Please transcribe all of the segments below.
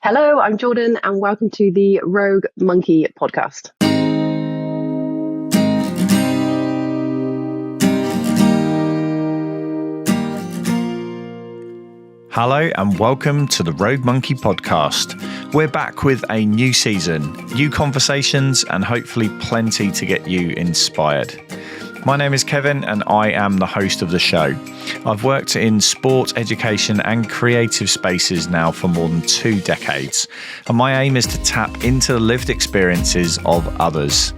Hello, I'm Jordan, and welcome to the Rogue Monkey podcast. Hello and welcome to the Rogue Monkey podcast. We're back with a new season, new conversations, and hopefully plenty to get you inspired. My name is Kevin and I am the host of the show. I've worked in sport, education and creative spaces now for more than 2 decades, and my aim is to tap into the lived experiences of others.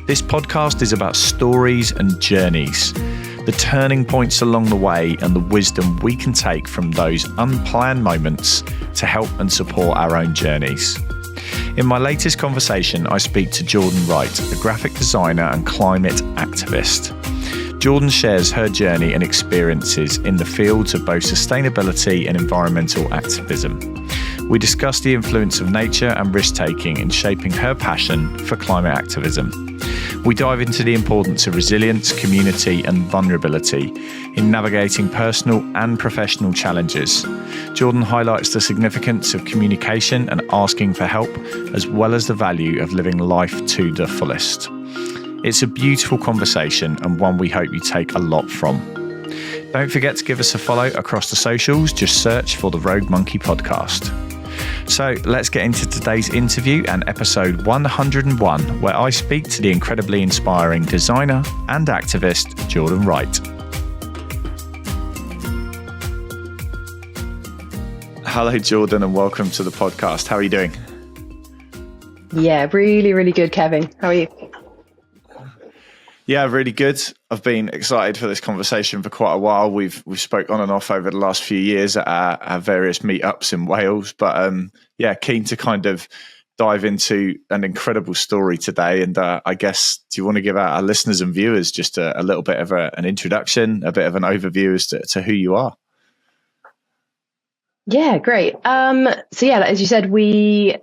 This podcast is about stories and journeys, the turning points along the way and the wisdom we can take from those unplanned moments to help and support our own journeys. In my latest conversation, I speak to Jordan Wright, a graphic designer and climate activist. Jordan shares her journey and experiences in the fields of both sustainability and environmental activism. We discuss the influence of nature and risk-taking in shaping her passion for climate activism. We dive into the importance of resilience, community and vulnerability in navigating personal and professional challenges. Jordan highlights the significance of communication and asking for help, as well as the value of living life to the fullest. It's a beautiful conversation and one we hope you take a lot from. Don't forget to give us a follow across the socials. Just search for the Rogue Monkey podcast. So let's get into today's interview and episode 101, where I speak to the incredibly inspiring designer and activist, Jordan Wright. Hello, Jordan, and welcome to the podcast. How are you doing? Yeah, really good, Kevin. How are you? Yeah, really good. I've been excited for this conversation for quite a while. We've spoke on and off over the last few years at our various meetups in Wales, but keen to kind of dive into an incredible story today. And I guess, do you want to give our listeners and viewers just a little bit of an introduction, a bit of an overview as to who you are? Yeah, great. As you said, we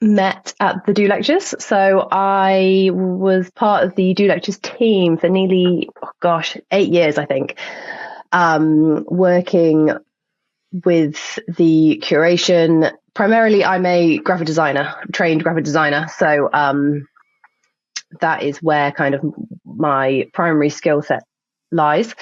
met at the Do Lectures. So I was part of the Do Lectures team for nearly, 8 years, I think, working with the curation. Primarily, I'm a graphic designer, trained graphic designer. So that is where kind of my primary skill set lies.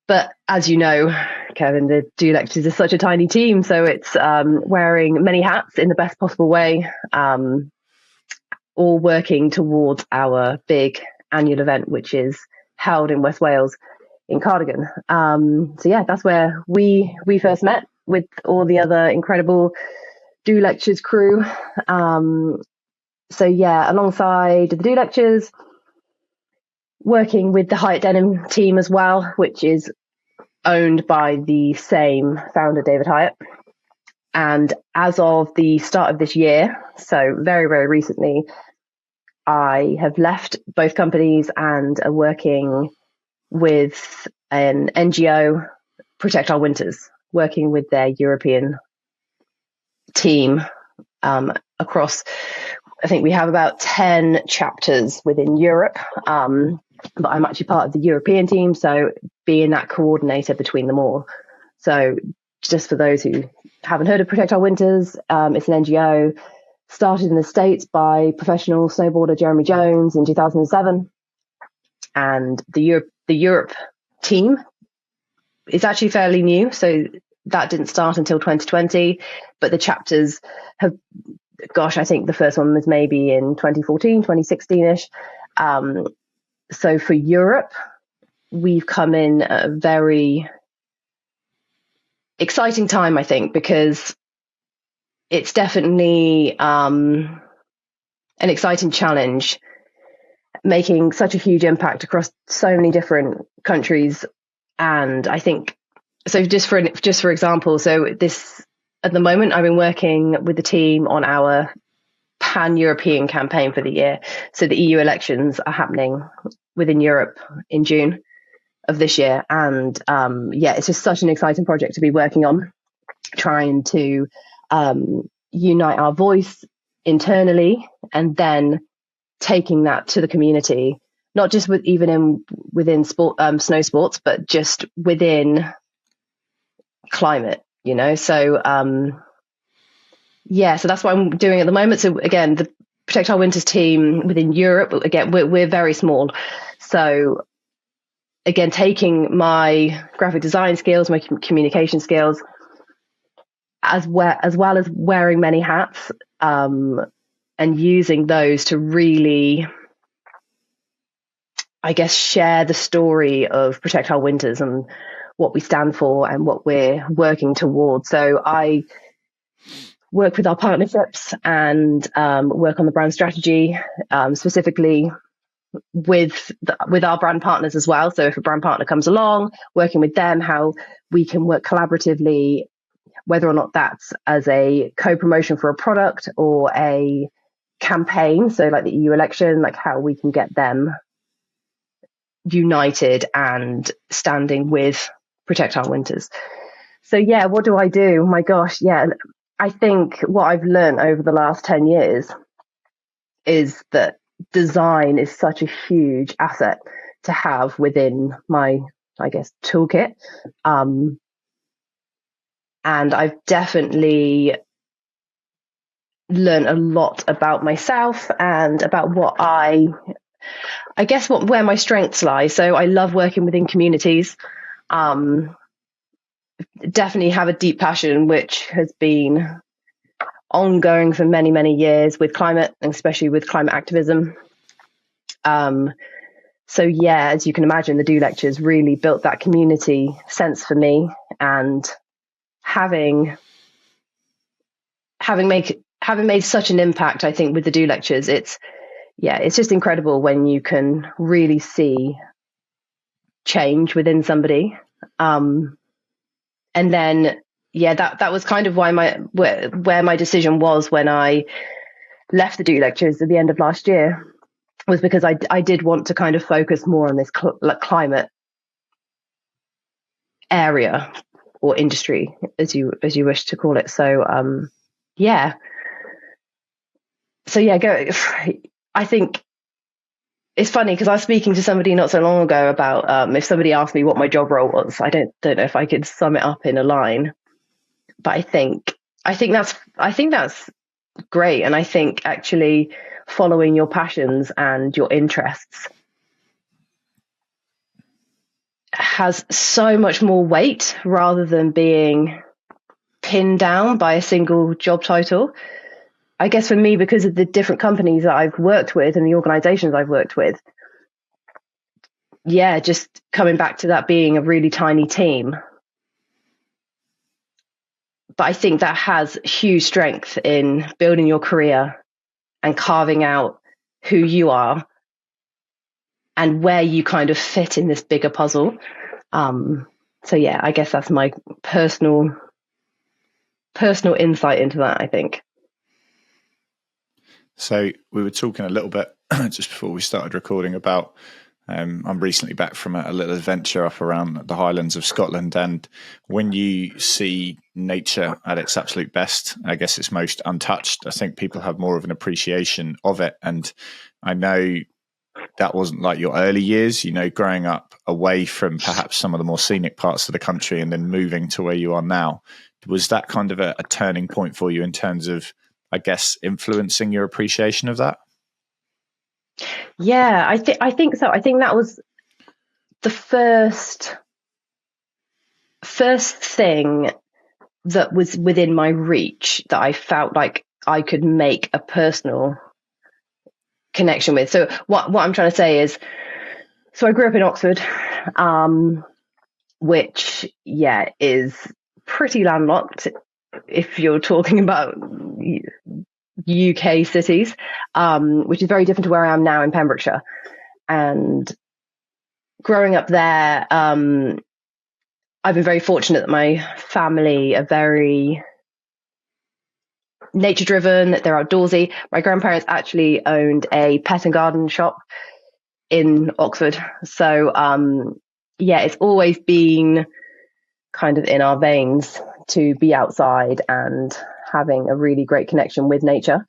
But as you know, Kevin, the Do Lectures is such a tiny team, so it's wearing many hats in the best possible way, all working towards our big annual event, which is held in West Wales in Cardigan. That's where we first met with all the other incredible Do Lectures crew. Alongside the Do Lectures, working with the Hyatt Denim team as well, which is owned by the same founder, David Hyatt. And as of the start of this year, so very, very recently, I have left both companies and are working with an NGO, Protect Our Winters, working with their European team across, I think we have about 10 chapters within Europe. But I'm actually part of the European team, so being that coordinator between them all. So just for those who haven't heard of Protect Our Winters, it's an NGO started in the States by professional snowboarder Jeremy Jones in 2007. And the Europe team is actually fairly new, so that didn't start until 2020. But the chapters have, I think the first one was maybe in 2014, 2016-ish. So for Europe, we've come in at a very exciting time, I think, because it's definitely an exciting challenge, making such a huge impact across so many different countries. And I think, so just for example, so this, at the moment, I've been working with the team on our pan-European campaign for the year. So the EU elections are happening within Europe in June of this year. And it's just such an exciting project to be working on, trying to unite our voice internally and then taking that to the community, not just within sport, snow sports, but just within climate, So Yeah, so that's what I'm doing at the moment. So again, the Protect Our Winters team within Europe, again, we're very small. So again, taking my graphic design skills, my communication skills, as well as wearing many hats, and using those to really, I guess, share the story of Protect Our Winters and what we stand for and what we're working towards. So I work with our partnerships and work on the brand strategy, specifically with our brand partners as well. So if a brand partner comes along, working with them, how we can work collaboratively, whether or not that's as a co-promotion for a product or a campaign. So like the EU election, like how we can get them united and standing with Protect Our Winters. So yeah, what do I do? My gosh, yeah. I think what I've learned over the last 10 years is that design is such a huge asset to have within my, I guess, toolkit. And I've definitely learned a lot about myself and about what where my strengths lie. So I love working within communities. Definitely have a deep passion, which has been ongoing for many, many years with climate, and especially with climate activism. So yeah, as you can imagine, the Do Lectures really built that community sense for me, and having made such an impact, I think, with the Do Lectures, it's just incredible when you can really see change within somebody. And then, that was kind of why where my decision was when I left the Do Lectures at the end of last year, was because I did want to kind of focus more on this climate area or industry, as you wish to call it. So, go. I think it's funny because I was speaking to somebody not so long ago about if somebody asked me what my job role was, I don't know if I could sum it up in a line, but I think that's great. And I think actually following your passions and your interests has so much more weight rather than being pinned down by a single job title. I guess for me, because of the different companies that I've worked with and the organizations I've worked with, just coming back to that being a really tiny team. But I think that has huge strength in building your career and carving out who you are and where you kind of fit in this bigger puzzle. I guess that's my personal insight into that, I think. So we were talking a little bit just before we started recording about I'm recently back from a little adventure up around the Highlands of Scotland, and when you see nature at its absolute best, I guess it's most untouched. I think people have more of an appreciation of it, and I know that wasn't like your early years, growing up away from perhaps some of the more scenic parts of the country and then moving to where you are now. Was that kind of a turning point for you in terms of, I guess, influencing your appreciation of that? Yeah, I think so. I think that was the first thing that was within my reach that I felt like I could make a personal connection with. So what I'm trying to say is, so I grew up in Oxford, which is pretty landlocked if you're talking about UK cities, which is very different to where I am now in Pembrokeshire. And growing up there, I've been very fortunate that my family are very nature driven, that they're outdoorsy. My grandparents actually owned a pet and garden shop in Oxford. So, it's always been kind of in our veins to be outside and having a really great connection with nature.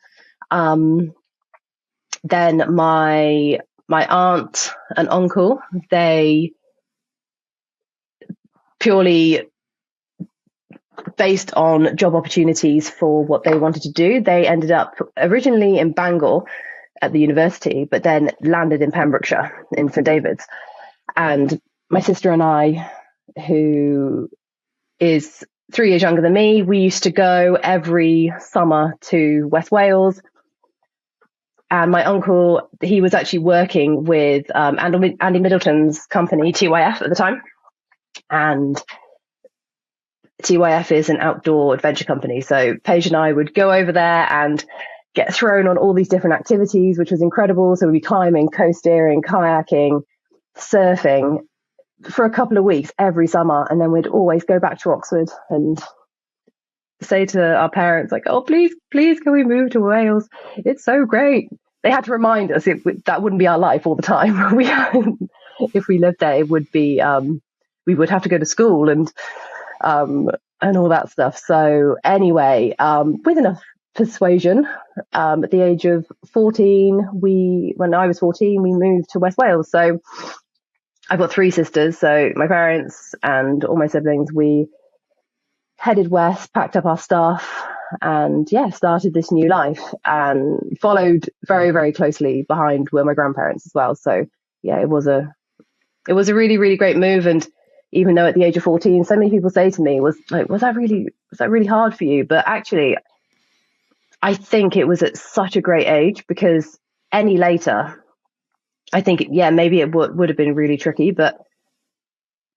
Then my aunt and uncle, they purely based on job opportunities for what they wanted to do. They ended up originally in Bangor at the university, but then landed in Pembrokeshire in St David's. And my sister and I, who is 3 years younger than me, we used to go every summer to West Wales. And my uncle, he was actually working with Andy Middleton's company, TYF, at the time. And TYF is an outdoor adventure company. So Paige and I would go over there and get thrown on all these different activities, which was incredible. So we'd be climbing, coast steering, kayaking, surfing for a couple of weeks every summer. And then we'd always go back to Oxford and say to our parents, like, oh, please, can we move to Wales? It's so great. They had to remind us that wouldn't be our life all the time. If we lived there, it would be, we would have to go to school and all that stuff. So anyway, with enough persuasion, at the age of 14, when I was 14, we moved to West Wales. So I've got 3 sisters. So my parents and all my siblings, we headed west, packed up our stuff, and started this new life, and followed very, very closely behind were my grandparents as well. So it was a really, really great move. And even though at the age of 14, so many people say to me, was that really hard for you? But actually, I think it was at such a great age, because any later, I think, maybe it would have been really tricky. But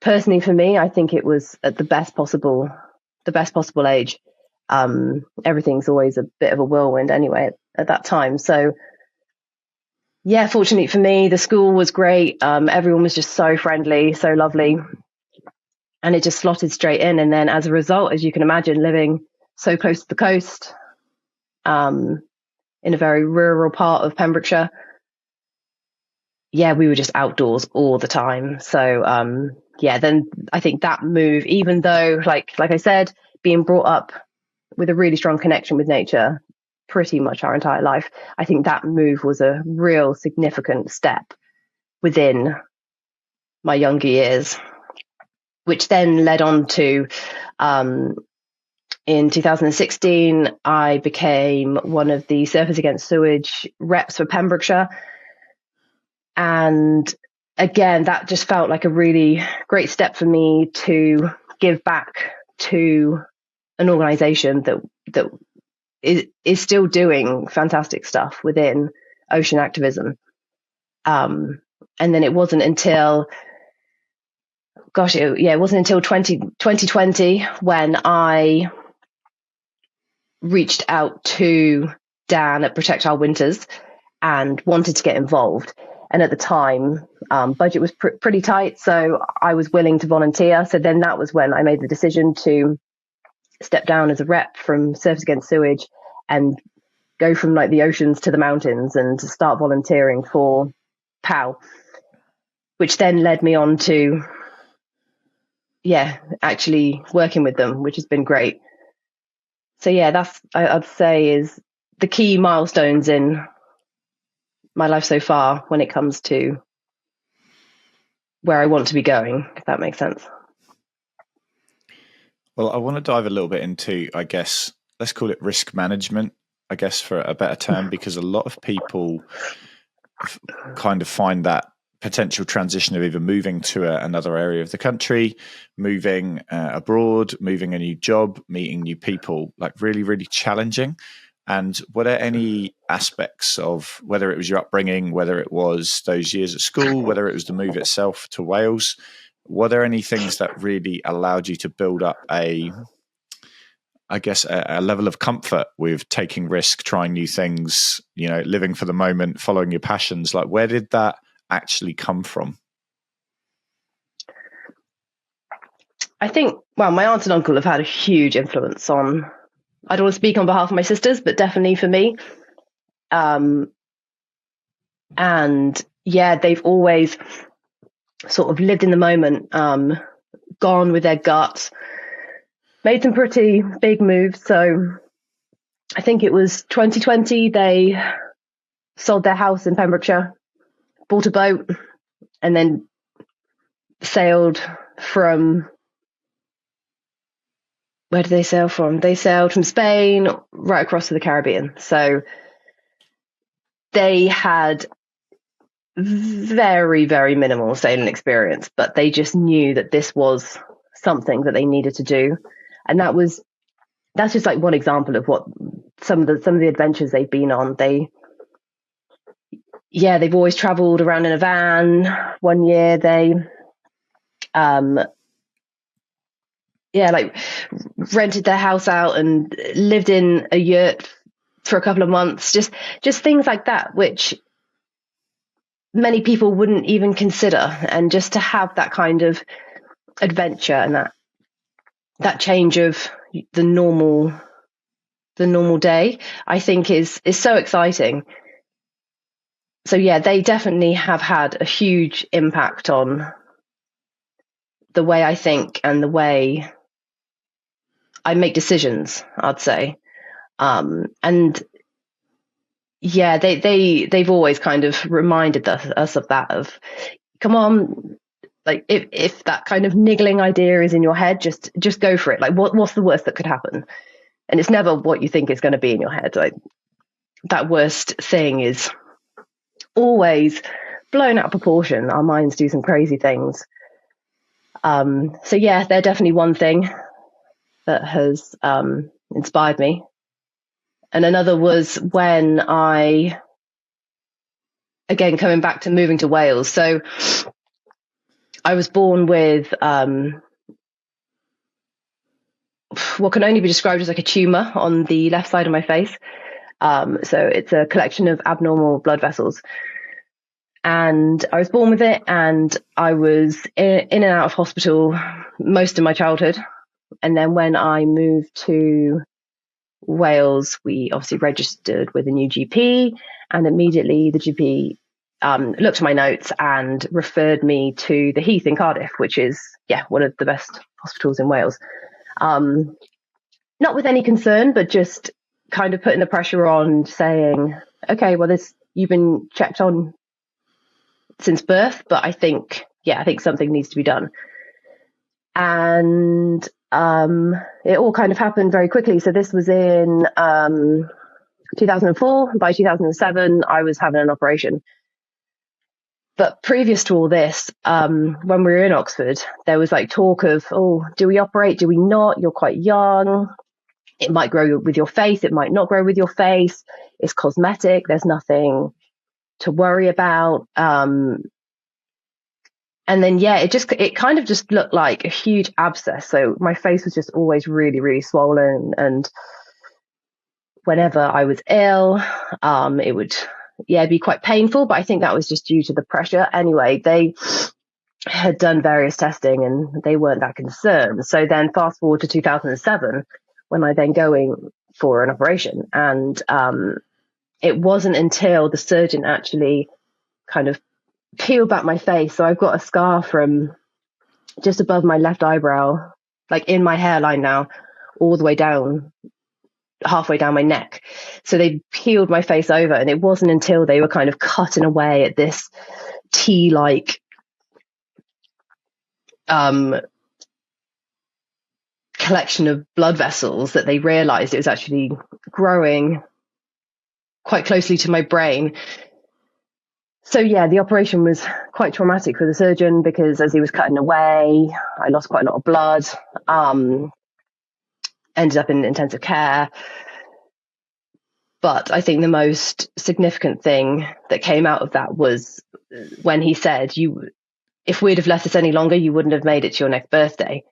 personally for me, I think it was at the best possible age. Everything's always a bit of a whirlwind anyway at that time. So fortunately for me, the school was great. Everyone was just so friendly, so lovely. And it just slotted straight in. And then as a result, as you can imagine, living so close to the coast, in a very rural part of Pembrokeshire, we were just outdoors all the time. So, then I think that move, even though, like I said, being brought up with a really strong connection with nature pretty much our entire life, I think that move was a real significant step within my younger years, which then led on to, in 2016, I became one of the Surfers Against Sewage reps for Pembrokeshire. And again, that just felt like a really great step for me to give back to an organisation that is still doing fantastic stuff within ocean activism. And then it wasn't until, it wasn't until 2020 when I reached out to Dan at Protect Our Winters and wanted to get involved. And at the time, budget was pretty tight, so I was willing to volunteer. So then that was when I made the decision to step down as a rep from Surfers Against Sewage and go from like the oceans to the mountains and to start volunteering for POW, which then led me on to, actually working with them, which has been great. So that's, I'd say, is the key milestones in my life so far when it comes to where I want to be going, if that makes sense. Well, I want to dive a little bit into, I guess, let's call it risk management, I guess, for a better term, because a lot of people kind of find that potential transition of either moving to another area of the country, moving abroad, moving a new job, meeting new people, like really, really challenging. And were there any aspects of, whether it was your upbringing, whether it was those years at school, whether it was the move itself to Wales, were there any things that really allowed you to build up a level of comfort with taking risk, trying new things, living for the moment, following your passions? Like, where did that actually come from? I think, my aunt and uncle have had a huge influence on, I don't want to speak on behalf of my sisters, but definitely for me. And they've always sort of lived in the moment, gone with their guts, made some pretty big moves. So I think it was 2020, they sold their house in Pembrokeshire, bought a boat, and then sailed from where did they sail from? They sailed from Spain right across to the Caribbean. So they had very, very minimal sailing experience, but they just knew that this was something that they needed to do. And that's just like one example of what some of the adventures they've been on. They've always traveled around in a van. One year they rented their house out and lived in a yurt for a couple of months. Just things like that, which many people wouldn't even consider. And just to have that kind of adventure and that change of the normal day, I think is so exciting. So yeah, they definitely have had a huge impact on the way I think and the way I make decisions, I'd say. And yeah, they've always kind of reminded us of that, of come on, like if that kind of niggling idea is in your head, just go for it. Like what's the worst that could happen? And it's never what you think is going to be in your head. Like that worst thing is always blown out of proportion. Our minds do some crazy things. So yeah, they're definitely one thing that has inspired me. And another was when coming back to moving to Wales. So I was born with what can only be described as like a tumor on the left side of my face. So it's a collection of abnormal blood vessels. And I was born with it, and I was in and out of hospital most of my childhood. And then when I moved to Wales, we obviously registered with a new GP, and immediately the GP looked at my notes and referred me to the Heath in Cardiff, which is one of the best hospitals in Wales. Not with any concern, but just kind of putting the pressure on, saying, okay, well, you've been checked on since birth, but I think something needs to be done. And it all kind of happened very quickly. So this was in 2004. By 2007, I was having an operation. But previous to all this, when we were in Oxford, there was like talk of, oh, do we operate? Do we not? You're quite young. It might grow with your face. It might not grow with your face. It's cosmetic. There's nothing to worry about. And then, it kind of just looked like a huge abscess. So my face was just always really, really swollen. And whenever I was ill, it would, be quite painful. But I think that was just due to the pressure. Anyway, they had done various testing and they weren't that concerned. So then fast forward to 2007, when I then going for an operation. And it wasn't until the surgeon actually kind of peeled back my face. So I've got a scar from just above my left eyebrow, like in my hairline now, all the way down, halfway down my neck. So they peeled my face over, and it wasn't until they were kind of cutting away at this T-like collection of blood vessels that they realized it was actually growing quite closely to my brain. So the operation was quite traumatic for the surgeon, because as he was cutting away, I lost quite a lot of blood, ended up in intensive care. But I think the most significant thing that came out of that was when he said, if we'd have left this any longer, you wouldn't have made it to your next birthday,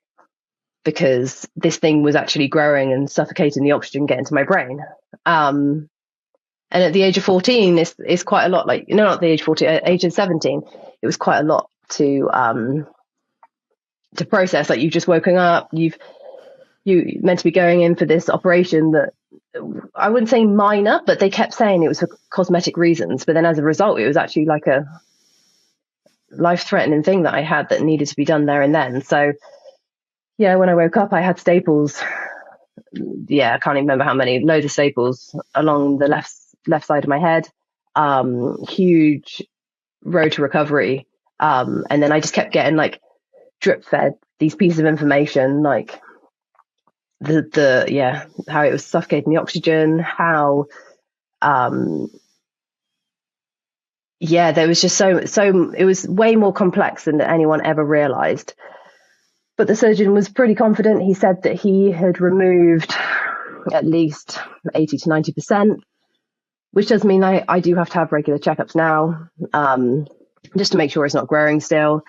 because this thing was actually growing and suffocating the oxygen getting to my brain. And at the age of 14, it's quite a lot. Like, no, not the age of 14, at age of 17, it was quite a lot to process. Like, you've just woken up, you meant to be going in for this operation that I wouldn't say minor, but they kept saying it was for cosmetic reasons. But then as a result, it was actually like a life-threatening thing that I had that needed to be done there and then. So when I woke up, I had staples. I can't even remember how many, loads of staples along the left side of my head, huge road to recovery. And then I just kept getting like drip fed these pieces of information, like how it was suffocating the oxygen, how there was just so it was way more complex than anyone ever realized. But the surgeon was pretty confident. He said that he had removed at least 80 to 90%, which does mean I do have to have regular checkups now, just to make sure it's not growing still.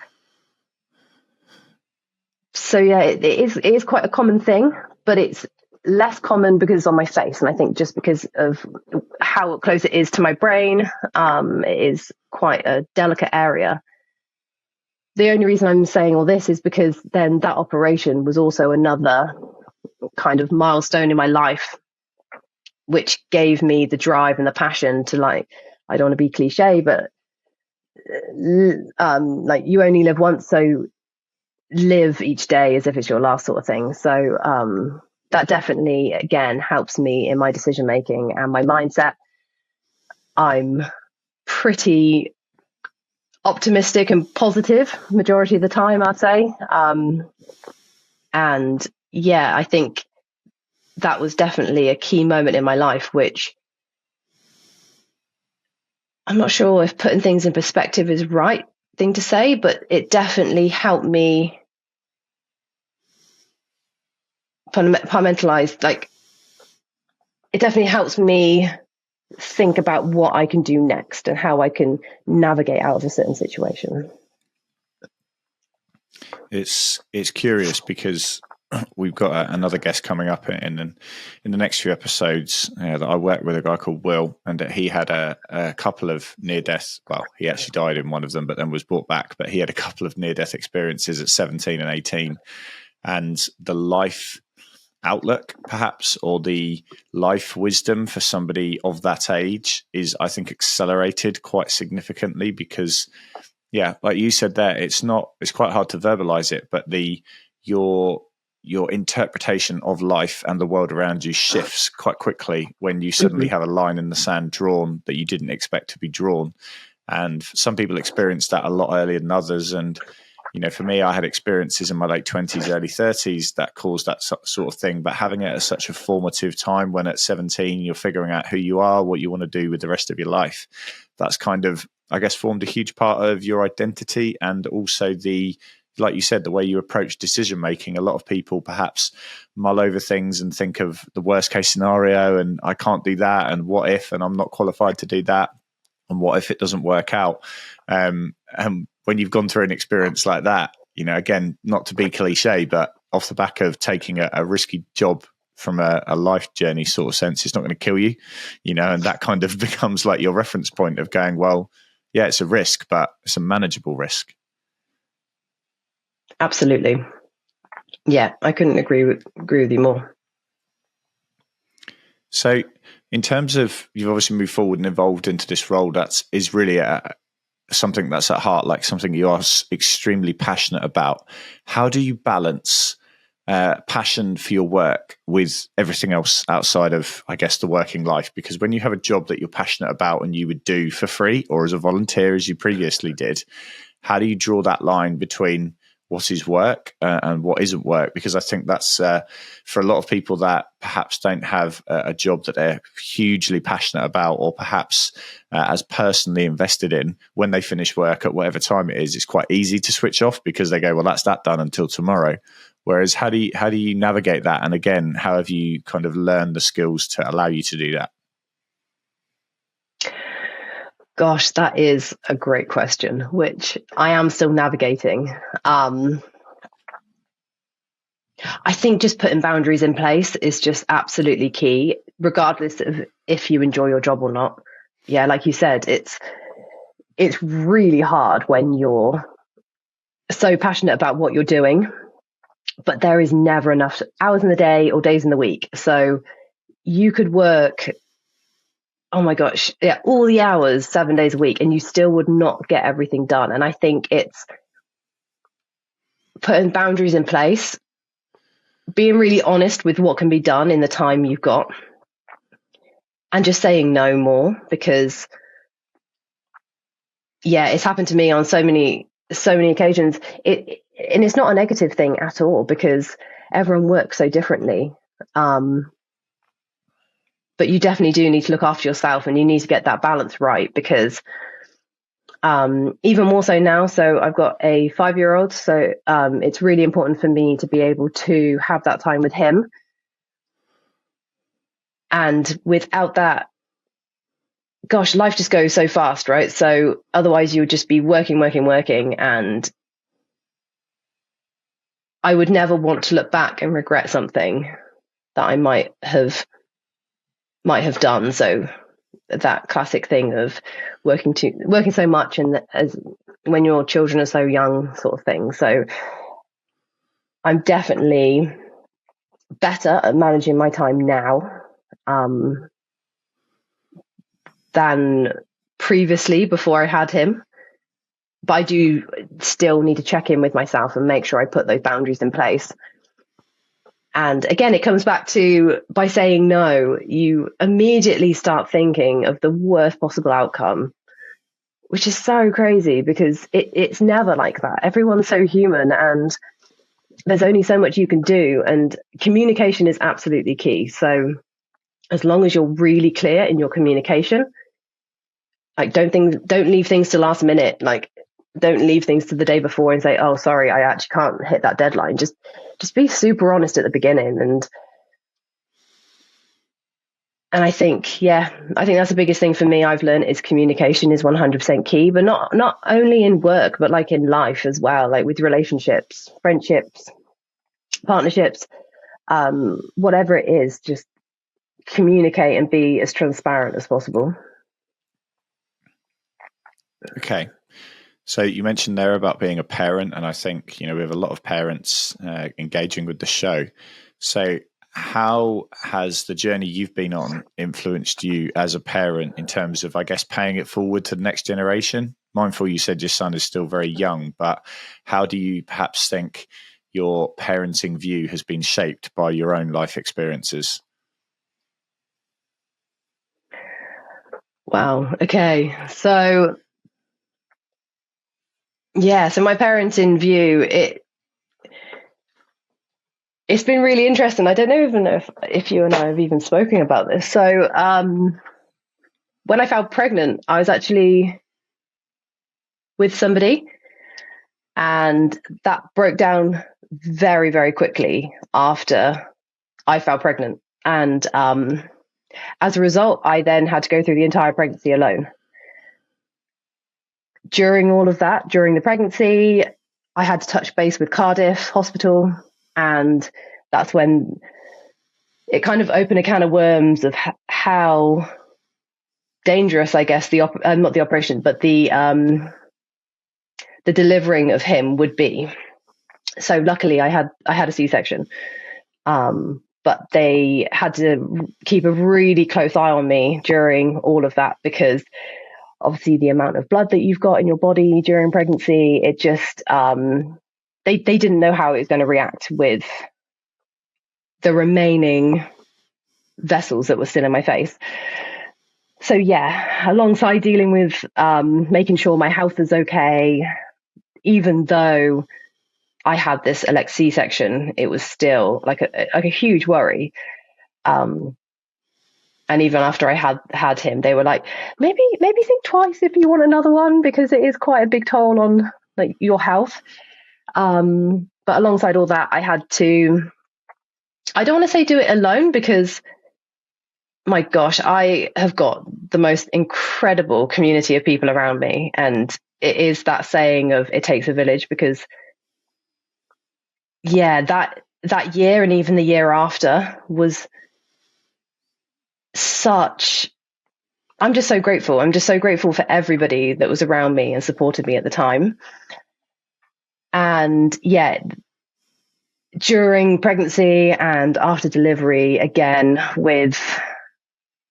So yeah, it is quite a common thing, but it's less common because it's on my face. And I think just because of how close it is to my brain, it is quite a delicate area. The only reason I'm saying all this is because then that operation was also another kind of milestone in my life, which gave me the drive and the passion to, like, I don't want to be cliche, but like, you only live once, so live each day as if it's your last, sort of thing. So that definitely, again, helps me in my decision making and my mindset. I'm pretty optimistic and positive majority of the time, I'd say. And yeah, I think that was definitely a key moment in my life, which I'm not sure if putting things in perspective is the right thing to say, but it definitely helped me compartmentalize. Like, it definitely helps me think about what I can do next and how I can navigate out of a certain situation. It's curious because we've got another guest coming up in the next few episodes that I work with, a guy called Will, and he had a couple of near deaths. Well, he actually died in one of them, but then was brought back. But he had a couple of near death experiences at 17 and 18, and the life outlook, perhaps, or the life wisdom for somebody of that age is, I think, accelerated quite significantly because, yeah, like you said there, it's quite hard to verbalize it, but your interpretation of life and the world around you shifts quite quickly when you suddenly have a line in the sand drawn that you didn't expect to be drawn. And some people experience that a lot earlier than others. And, you know, for me, I had experiences in my late 20s, early 30s that caused that sort of thing. But having it at such a formative time, when at 17, you're figuring out who you are, what you want to do with the rest of your life, that's kind of, I guess, formed a huge part of your identity. And also like you said, the way you approach decision making. A lot of people perhaps mull over things and think of the worst case scenario, and I can't do that, and what if, and I'm not qualified to do that, and what if it doesn't work out. And when you've gone through an experience like that, you know, again, not to be cliche, but off the back of taking a risky job from a life journey sort of sense, it's not going to kill you, you know, and that kind of becomes like your reference point of going, well, yeah, it's a risk, but it's a manageable risk. Absolutely. Yeah, I couldn't agree with you more. So in terms of, you've obviously moved forward and evolved into this role is really something that's at heart, like something you are extremely passionate about. How do you balance passion for your work with everything else outside of, I guess, the working life? Because when you have a job that you're passionate about and you would do for free or as a volunteer, as you previously did, how do you draw that line between what is work and what isn't work? Because I think that's for a lot of people that perhaps don't have a job that they're hugely passionate about, or perhaps as personally invested in, when they finish work at whatever time it is, it's quite easy to switch off because they go, well, that's that done until tomorrow. Whereas how do you navigate that? And again, how have you kind of learned the skills to allow you to do that? Gosh, that is a great question, which I am still navigating. I think just putting boundaries in place is just absolutely key, regardless of if you enjoy your job or not. Yeah, like you said, it's really hard when you're so passionate about what you're doing, but there is never enough hours in the day or days in the week. So you could work, oh my gosh, yeah, all the hours, 7 days a week, and you still would not get everything done. And I think it's putting boundaries in place, being really honest with what can be done in the time you've got, and just saying no more. Because, yeah, it's happened to me on so many occasions. And it's not a negative thing at all, because everyone works so differently. But you definitely do need to look after yourself, and you need to get that balance right, because even more so now. So I've got a 5-year-old. So it's really important for me to be able to have that time with him. And without that, gosh, life just goes so fast, right? So otherwise you would just be working. And I would never want to look back and regret something that I might have done. So that classic thing of working so much, and as when your children are so young, sort of thing. So I'm definitely better at managing my time now than previously before I had him. But I do still need to check in with myself and make sure I put those boundaries in place. And again, it comes back to, by saying no, you immediately start thinking of the worst possible outcome, which is so crazy, because it's never like that. Everyone's so human, and there's only so much you can do. And communication is absolutely key. So as long as you're really clear in your communication, like don't leave things to last minute. Like don't leave things to the day before and say, oh, sorry, I actually can't hit that deadline. Just be super honest at the beginning. And I think that's the biggest thing for me I've learned, is communication is 100% key, but not only in work, but like in life as well, like with relationships, friendships, partnerships, whatever it is, just communicate and be as transparent as possible. Okay. So you mentioned there about being a parent, and I think, we have a lot of parents engaging with the show. So how has the journey you've been on influenced you as a parent in terms of, I guess, paying it forward to the next generation? Mindful you said your son is still very young, but how do you perhaps think your parenting view has been shaped by your own life experiences? Wow. Okay. So my parenting view, it's been really interesting. I don't even know if you and I have even spoken about this. So when I felt pregnant, I was actually with somebody, and that broke down very, very quickly after I fell pregnant. And as a result, I then had to go through the entire pregnancy alone. During all of that, during the pregnancy, I had to touch base with Cardiff Hospital, and that's when it kind of opened a can of worms of how dangerous, I guess, not the operation, but the delivering of him would be. So luckily, I had a C-section, but they had to keep a really close eye on me during all of that, because obviously the amount of blood that you've got in your body during pregnancy, it just they didn't know how it was going to react with the remaining vessels that were still in my face. So alongside dealing with making sure my health is okay, even though I had this elect C-section, it was still like a huge worry. And even after I had him, they were like, maybe think twice if you want another one, because it is quite a big toll on like your health. But alongside all that, I had to, I don't want to say do it alone, because my gosh, I have got the most incredible community of people around me. And it is that saying of it takes a village, because that year and even the year after was I'm just so grateful. I'm just so grateful for everybody that was around me and supported me at the time. And during pregnancy and after delivery, again, with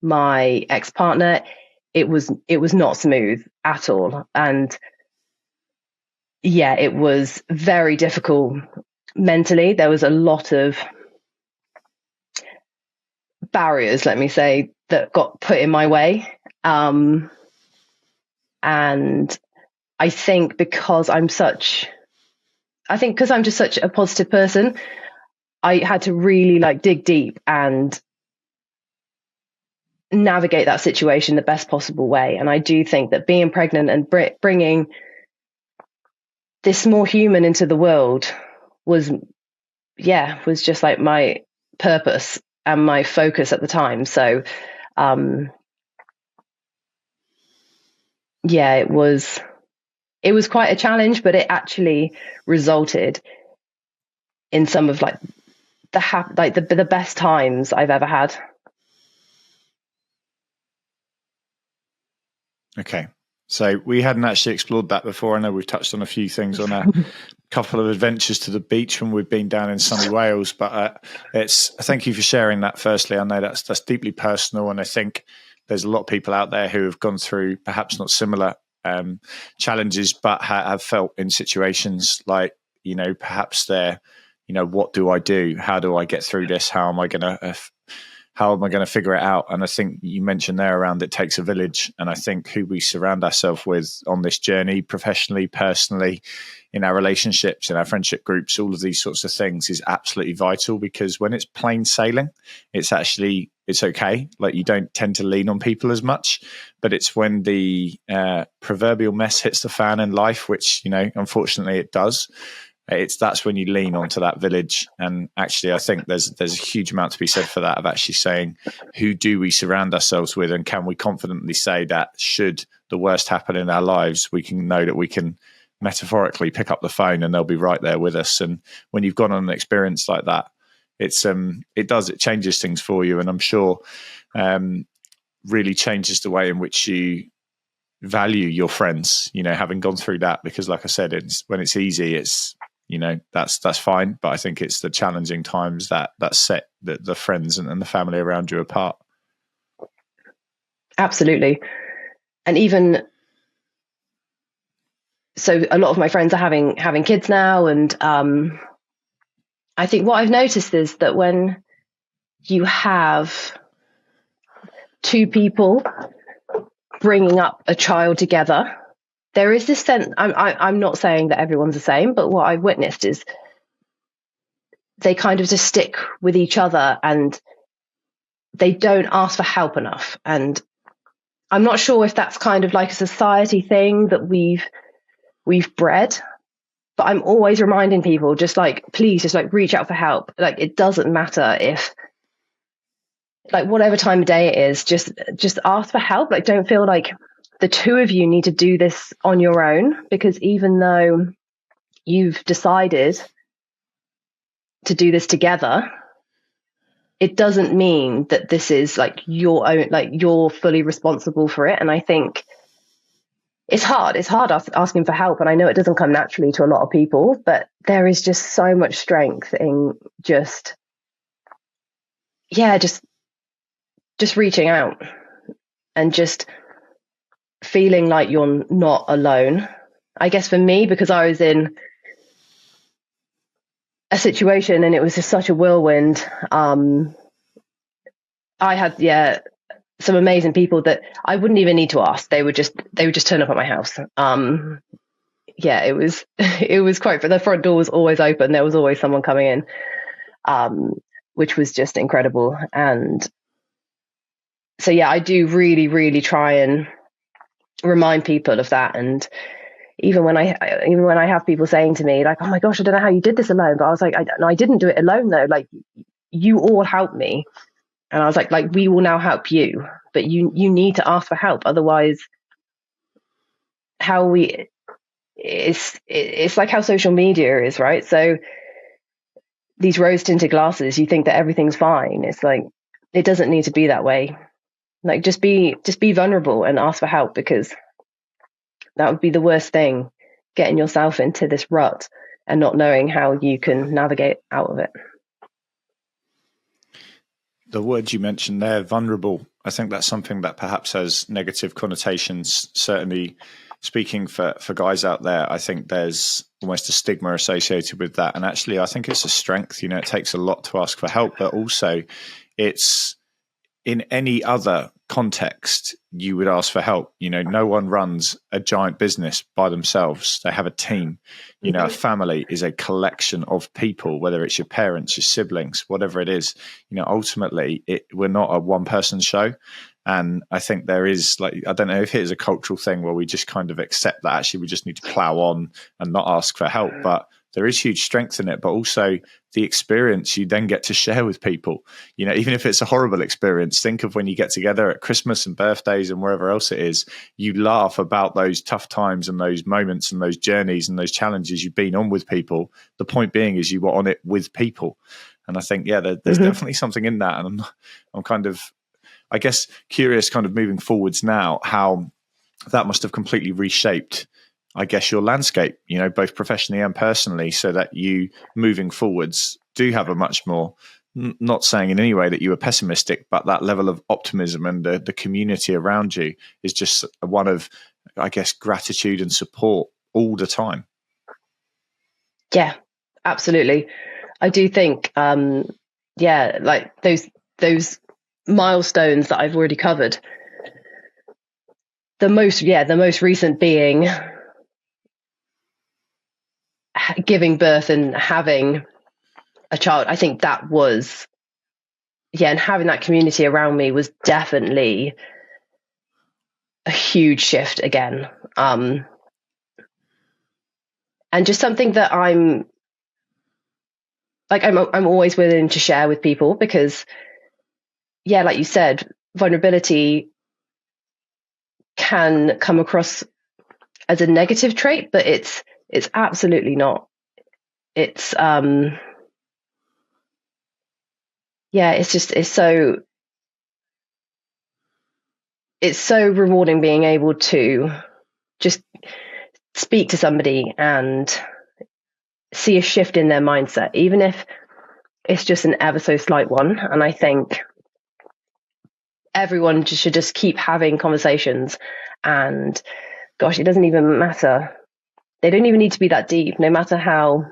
my ex-partner, it was not smooth at all. And it was very difficult mentally. There was a lot of barriers, let me say, that got put in my way. And I think because I'm just such a positive person, I had to really like dig deep and navigate that situation the best possible way. And I do think that being pregnant and bringing this small human into the world was just like my purpose and my focus at the time. So it was quite a challenge, but it actually resulted in some of like the best times I've ever had. Okay. So we hadn't actually explored that before. I know we've touched on a few things on a couple of adventures to the beach when we've been down in sunny Wales, but thank you for sharing that. Firstly, I know that's deeply personal, and I think there's a lot of people out there who have gone through perhaps not similar challenges, but have felt in situations like, perhaps they're, what do I do? How do I get through this? How am I going to figure it out? And I think you mentioned there around it takes a village. And I think who we surround ourselves with on this journey, professionally, personally, in our relationships, in our friendship groups, all of these sorts of things is absolutely vital, because when it's plain sailing, it's okay. Like, you don't tend to lean on people as much, but it's when the proverbial mess hits the fan in life, which, unfortunately it does. That's when you lean onto that village. And actually, I think there's a huge amount to be said for that, of actually saying, who do we surround ourselves with? And can we confidently say that should the worst happen in our lives, we can know that we can metaphorically pick up the phone and they'll be right there with us. And when you've gone on an experience like that, it changes things for you. And I'm sure really changes the way in which you value your friends, having gone through that, because like I said, when it's easy, it's, that's fine. But I think it's the challenging times that set the friends and the family around you apart. Absolutely. And even so, a lot of my friends are having kids now. And I think what I've noticed is that when you have two people bringing up a child together, there is this sense, I'm not saying that everyone's the same, but what I've witnessed is they kind of just stick with each other and they don't ask for help enough. And I'm not sure if that's kind of like a society thing that we've bred, but I'm always reminding people, just like, please just like reach out for help. Like, it doesn't matter if, like, whatever time of day it is, just ask for help. Like, don't feel like the two of you need to do this on your own, because even though you've decided to do this together, it doesn't mean that this is like your own, like you're fully responsible for it. And I think it's hard asking for help. And I know it doesn't come naturally to a lot of people, but there is just so much strength in just reaching out and just feeling like you're not alone. I guess for me, because I was in a situation and it was just such a whirlwind, I had some amazing people that I wouldn't even need to ask. They would just turn up at my house. It was quite, the front door was always open. There was always someone coming in, which was just incredible. And so, I do really, really try and remind people of that. And even when I have people saying to me like, oh my gosh, I don't know how you did this alone, but I was like, I didn't do it alone though. Like, you all helped me. And I was like, we will now help you, but you need to ask for help. Otherwise, it's like how social media is, right? So these rose tinted glasses, you think that everything's fine. It's like, it doesn't need to be that way. Like, just be vulnerable and ask for help, because that would be the worst thing, getting yourself into this rut and not knowing how you can navigate out of it. The word you mentioned there, vulnerable, I think that's something that perhaps has negative connotations. Certainly speaking for guys out there, I think there's almost a stigma associated with that. And actually, I think it's a strength. It takes a lot to ask for help, but also it's in any other context, you would ask for help. No one runs a giant business by themselves. They have a team. A family is a collection of people, whether it's your parents, your siblings, whatever it is. Ultimately, we're not a one-person show. And I think there is, I don't know if it is a cultural thing where we just kind of accept that actually we just need to plow on and not ask for help. But there is huge strength in it, but also the experience you then get to share with people. Even if it's a horrible experience, think of when you get together at Christmas and birthdays and wherever else it is, you laugh about those tough times and those moments and those journeys and those challenges you've been on with people. The point being is you were on it with people. And I think, there's definitely something in that. And I'm kind of, I guess, curious kind of moving forwards now, how that must have completely reshaped, I guess, your landscape, both professionally and personally, so that you moving forwards do have a much more, not saying in any way that you were pessimistic, but that level of optimism and the community around you is just one of, I guess, gratitude and support all the time. Yeah, absolutely. I do think, like those milestones that I've already covered, the most recent being giving birth and having a child. I think that was, and having that community around me was definitely a huge shift again. And just something that I'm always willing to share with people, because like you said, vulnerability can come across as a negative trait, but it's absolutely not. It's it's so rewarding being able to just speak to somebody and see a shift in their mindset, even if it's just an ever so slight one. And I think everyone should just keep having conversations, and gosh, it doesn't even matter. They don't even need to be that deep, no matter how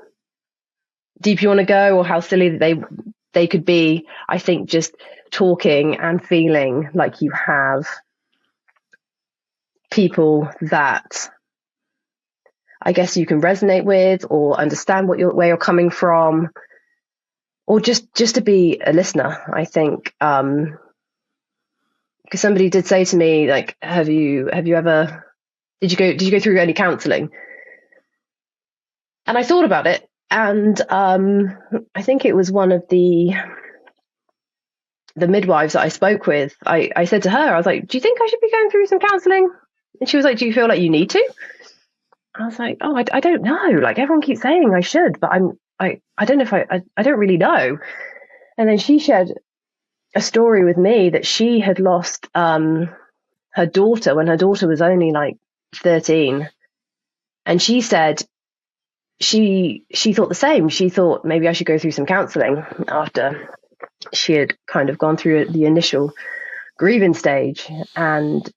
deep you want to go or how silly they could be. I think just talking and feeling like you have people that I guess you can resonate with or understand where you're coming from, or just to be a listener. I think because somebody did say to me, like, did you go through any counselling? And I thought about it, and I think it was one of the midwives that I spoke with. I said to her, I was like, do you think I should be going through some counselling? And she was like, do you feel like you need to? I was like, oh, I don't know. Like, everyone keeps saying I should, but I don't know if I don't really know. And then she shared a story with me that she had lost her daughter when her daughter was only like 13. And she said she thought the same. She thought maybe I should go through some counselling after she had kind of gone through the initial grieving stage. And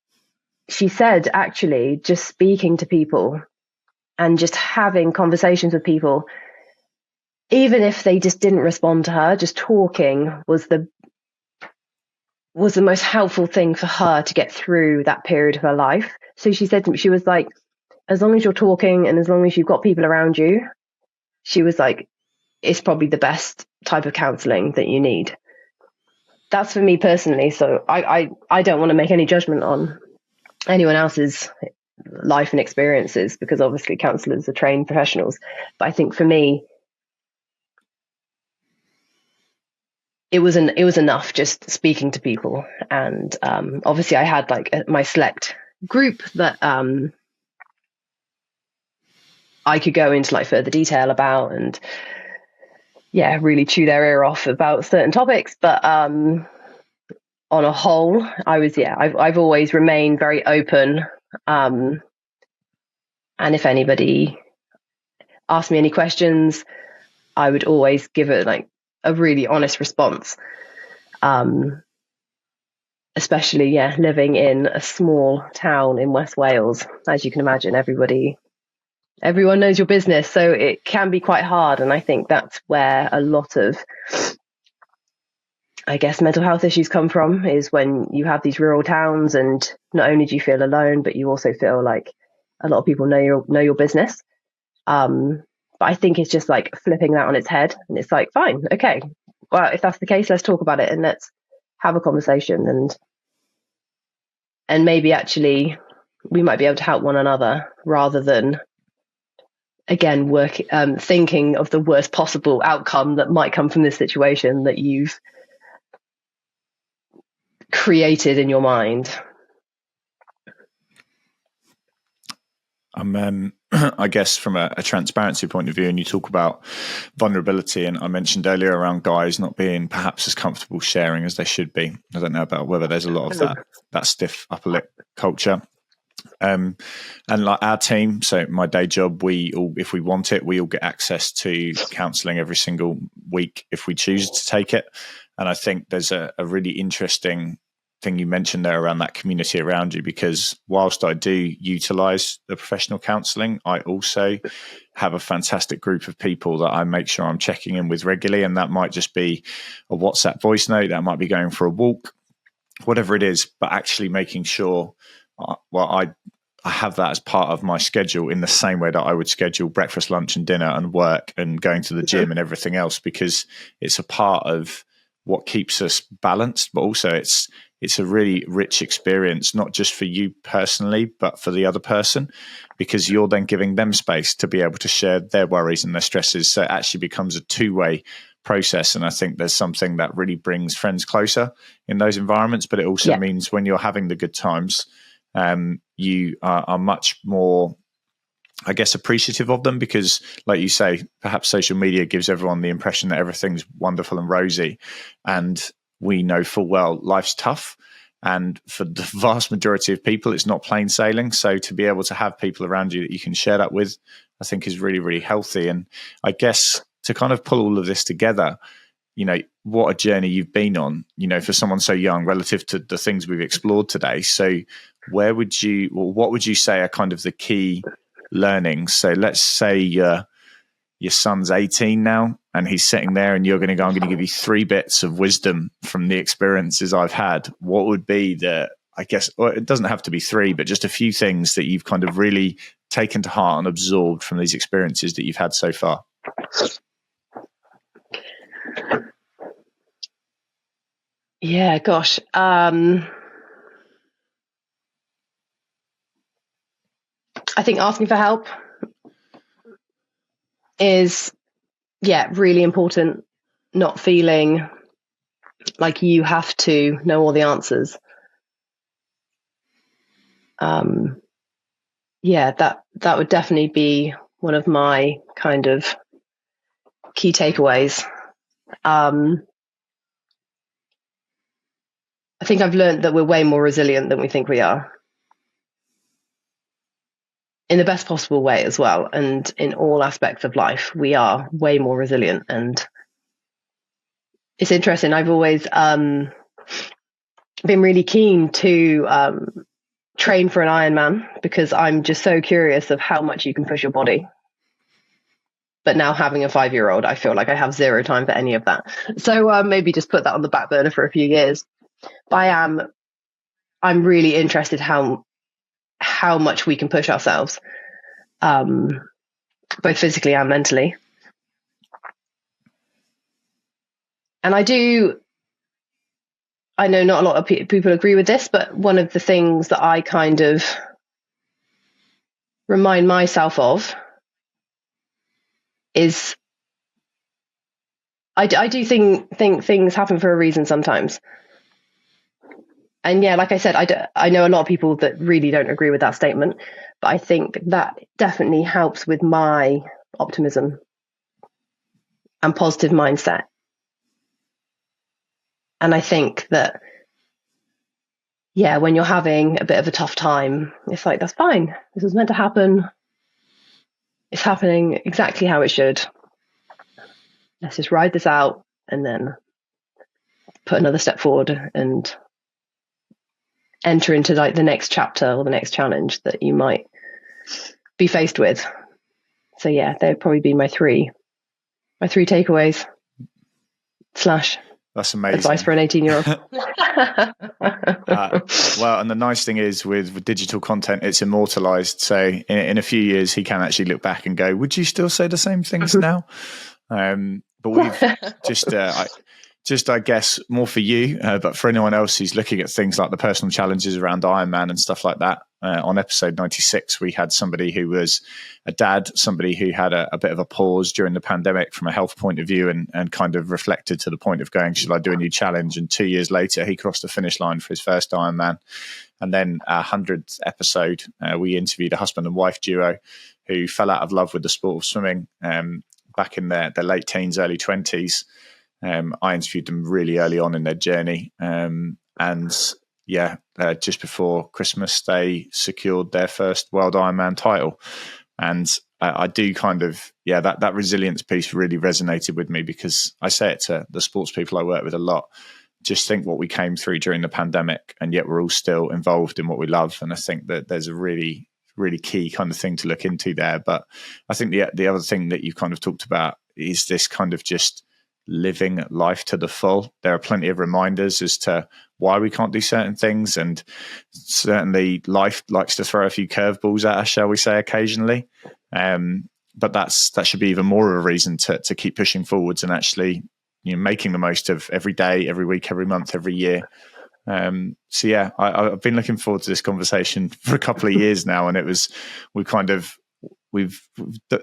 she said, actually, just speaking to people and just having conversations with people, even if they just didn't respond to her, just talking was the most helpful thing for her to get through that period of her life. So she said to me, she was like, as long as you're talking and as long as you've got people around you, she was like, it's probably the best type of counselling that you need. That's for me personally. So I don't want to make any judgment on anyone else's life and experiences, because obviously counsellors are trained professionals. But I think for me, it was enough just speaking to people. And obviously I had like my select group that I could go into like further detail about and really chew their ear off about certain topics. But on a whole, I've always remained very open. And if anybody asked me any questions, I would always give it like a really honest response. Especially, living in a small town in West Wales, as you can imagine, everyone knows your business, so it can be quite hard. And I think that's where a lot of I guess mental health issues come from, is when you have these rural towns and not only do you feel alone, but you also feel like a lot of people know your business. But I think it's just like flipping that on its head, and it's like, fine, okay, well, if that's the case, let's talk about it and let's have a conversation, and maybe actually we might be able to help one another rather than, again, thinking of the worst possible outcome that might come from this situation that you've created in your mind. I guess from a transparency point of view, and you talk about vulnerability, and I mentioned earlier around guys not being perhaps as comfortable sharing as they should be. I don't know about whether there's a lot of that stiff upper lip culture. And like our team, so my day job, we all, if we want it, we all get access to counselling every single week if we choose to take it. And I think there's a really interesting thing you mentioned there around that community around you, because whilst I do utilize the professional counselling, I also have a fantastic group of people that I make sure I'm checking in with regularly. And that might just be a WhatsApp voice note, that might be going for a walk, whatever it is, but actually making sure, I have that as part of my schedule in the same way that I would schedule breakfast, lunch and dinner and work and going to the gym and everything else, because it's a part of what keeps us balanced, but also it's a really rich experience, not just for you personally, but for the other person, because you're then giving them space to be able to share their worries and their stresses. So it actually becomes a two-way process. And I think there's something that really brings friends closer in those environments, but it also means when you're having the good times, you are much more, I guess, appreciative of them, because like you say, perhaps social media gives everyone the impression that everything's wonderful and rosy. And we know full well life's tough. And for the vast majority of people, it's not plain sailing. So to be able to have people around you that you can share that with, I think is really, really healthy. And I guess to kind of pull all of this together, what a journey you've been on, for someone so young relative to the things we've explored today. So what would you say are kind of the key learnings? So let's say your son's 18 now and he's sitting there and you're going to go, I'm going to give you 3 bits of wisdom from the experiences I've had. What would be it doesn't have to be 3, but just a few things that you've kind of really taken to heart and absorbed from these experiences that you've had so far? Yeah, gosh. I think asking for help is, really important. Not feeling like you have to know all the answers. That would definitely be one of my kind of key takeaways. I think I've learned that we're way more resilient than we think we are, in the best possible way as well. And in all aspects of life, we are way more resilient. And it's interesting. I've always been really keen to train for an Ironman, because I'm just so curious of how much you can push your body. But now having a 5-year-old, I feel like I have zero time for any of that. So maybe just put that on the back burner for a few years. But I'm really interested how much we can push ourselves, both physically and mentally. And I know not a lot of people agree with this, but one of the things that I kind of remind myself of is I do think things happen for a reason sometimes. And like I said, I know a lot of people that really don't agree with that statement, but I think that definitely helps with my optimism and positive mindset. And I think that, when you're having a bit of a tough time, it's like, that's fine. This was meant to happen. It's happening exactly how it should. Let's just ride this out and then put another step forward and enter into like the next chapter or the next challenge that you might be faced with. So they'd probably be my three takeaways / That's amazing. Advice for an 18-year-old. Well, and the nice thing is with digital content, it's immortalized. So in a few years, he can actually look back and go, would you still say the same things now? But we've I guess, more for you, but for anyone else who's looking at things like the personal challenges around Ironman and stuff like that. On episode 96, we had somebody who was a dad, somebody who had a bit of a pause during the pandemic from a health point of view and kind of reflected to the point of going, should I do a new challenge? And 2 years later, he crossed the finish line for his first Ironman. And then our 100th episode, we interviewed a husband and wife duo who fell out of love with the sport of swimming back in their late teens, early 20s. I interviewed them really early on in their journey. Just before Christmas, they secured their first World Ironman title. And I do kind of, that resilience piece really resonated with me, because I say it to the sports people I work with a lot. Just think what we came through during the pandemic, and yet we're all still involved in what we love. And I think that there's a really, really key kind of thing to look into there. But I think the other thing that you've kind of talked about is this kind of just living life to the full. There are plenty of reminders as to why we can't do certain things, and certainly life likes to throw a few curveballs at us, shall we say, occasionally. But that should be even more of a reason to keep pushing forwards and actually, making the most of every day, every week, every month, every year. I've been looking forward to this conversation for a couple of years now, and we've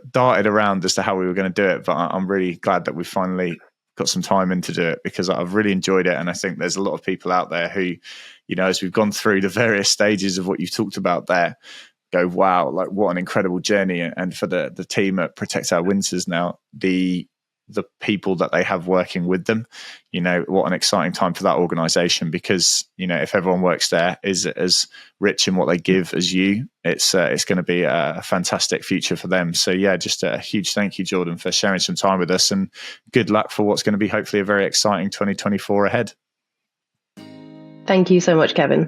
darted around as to how we were going to do it, but I'm really glad that we finally got some time in to do it, because I've really enjoyed it. And I think there's a lot of people out there who, as we've gone through the various stages of what you've talked about there, go, wow, like what an incredible journey. And for the team at Protect Our Winters now, the people that they have working with them, what an exciting time for that organization, because, if everyone works there is as rich in what they give as you, it's going to be a fantastic future for them. So just a huge thank you, Jordan, for sharing some time with us, and good luck for what's going to be hopefully a very exciting 2024 ahead. Thank you so much, Kevin.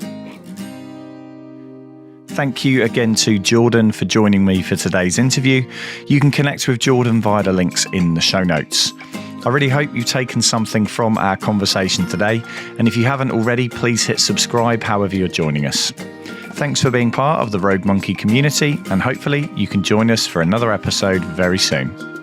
Thank you again to Jordan for joining me for today's interview. You can connect with Jordan via the links in the show notes. I really hope you've taken something from our conversation today. And if you haven't already, please hit subscribe however you're joining us. Thanks for being part of the Road Monkey community, and hopefully you can join us for another episode very soon.